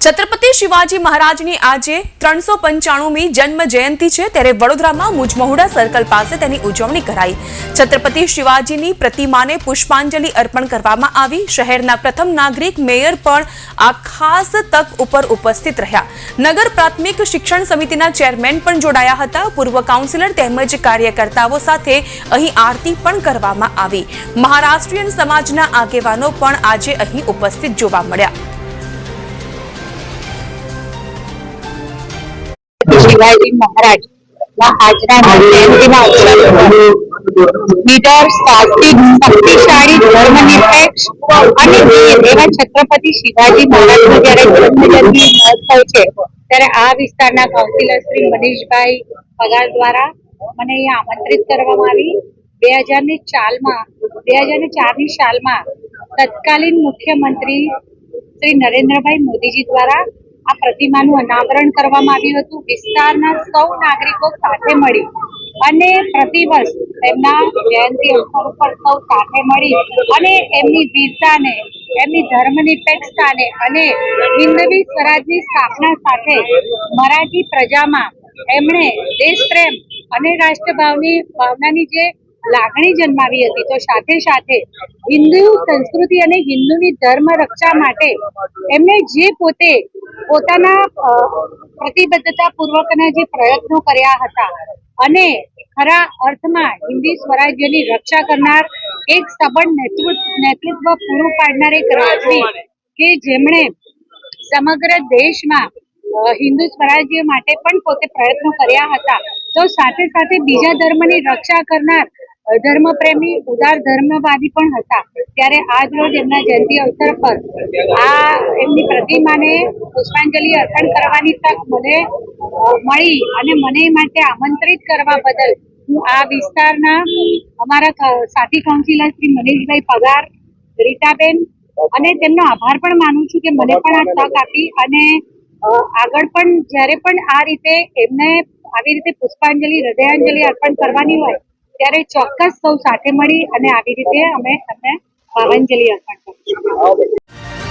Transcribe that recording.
छत्रपति शिवाजी महाराजनी આજે 395મી જન્મ જયંતિ છે ત્યારે વડોદરામાં મુજમહુડા સર્કલ પાસે તેની ઉજવણી કરાઈ। છત્રપતિ શિવાજીની પ્રતિમાને પુષ્પાંજલિ અર્પણ કરવામાં આવી। શહેરના પ્રથમ નાગરિક મેયર પણ આ ખાસ તક ઉપર ઉપસ્થિત રહ્યા। નગર પ્રાથમિક શિક્ષણ સમિતિના ચેરમેન પણ જોડાયા હતા। પૂર્વ કાઉન્સિલર તેમજ કાર્યકર્તાઓ સાથે અહીં આરતી પણ કરવામાં આવી। મહારાષ્ટ્રીયન સમાજના આગેવાનો પણ આજે અહીં ઉપસ્થિત જોવા મળ્યા। शिवाजी महाराज आजना जयंती निडर सात्विक शक्तिशाળી धर्मनिरपेक्ष અને વીર એવા છત્રપતિ શિવાજી મહારાજનો જ્યારે જન્મજયંતિ મહોત્સવ છે ત્યારે આ વિસ્તારના કાઉન્સિલર શ્રી મનીષભાઈ પગાર દ્વારા મને અહીંયા આમંત્રિત કરવામાં આવી। 2004ની સાલમાં તત્કાલીન મુખ્યમંત્રી શ્રી નરેન્દ્રભાઈ મોદીજી દ્વારા આ પ્રતિમાનું અનાવરણ કરવામાં આવ્યું હતું। વિસ્તારના સૌ નાગરિકો સાથે મળી અને પ્રતિવર્ષ તેમના જયંતિ અવસર ઉપર સૌ સાથે મળી અને એમની વીરતાને, એમની ધર્મનિરપેક્ષતાને અને હિન્દવી સ્વરાજની સ્થાપના સાથે મરાઠી પ્રજામાં એમણે દેશપ્રેમ અને રાષ્ટ્રભાવની ભાવનાની જે લાગણી જન્માવી હતી, તો સાથે સાથે હિન્દુ સંસ્કૃતિ અને હિન્દુની ધર્મ રક્ષા માટે એમણે જે પોતાના પ્રતિબદ્ધતા પૂર્વકના જે પ્રયત્નો કર્યા હતા અને ખરા અર્થમાં હિન્દી સ્વરાજ્યની રક્ષા કરનાર એક સબળ નેતૃત્વ પૂરું પાડનાર એક રાજવી કે જેમણે સમગ્ર દેશમાં હિન્દુ સ્વરાજ્ય માટે પણ પોતે પ્રયત્નો કર્યા હતા, તો સાથે સાથે બીજા ધર્મની રક્ષા કરનાર ધર્મપ્રેમી ઉદાર ધર્મવાદી પણ હતા। ત્યારે આજ રોજ એમના જયંતિ અવસર પર આ એમની પ્રતિમાને પુષ્પાંજલિ અર્પણ કરવાની તક મને મળી અને મને માટે આમંત્રિત કરવા બદલ હું આ વિસ્તારના અમારા સાથી કાઉન્સિલર શ્રી મનીષભાઈ પગાર, રીટાબેન અને તેમનો આભાર પણ માનું છું કે મને પણ આ તક આપી અને આગળ પણ જ્યારે પણ આ રીતે એમને આવી રીતે પુષ્પાંજલિ, હૃદયાંજલિ અર્પણ કરવાની હોય ત્યારે ચોક્કસ સૌ સાથે મળી અને આવી રીતે અમે એમને ભાવાંજલિ અર્પણ કરીશું।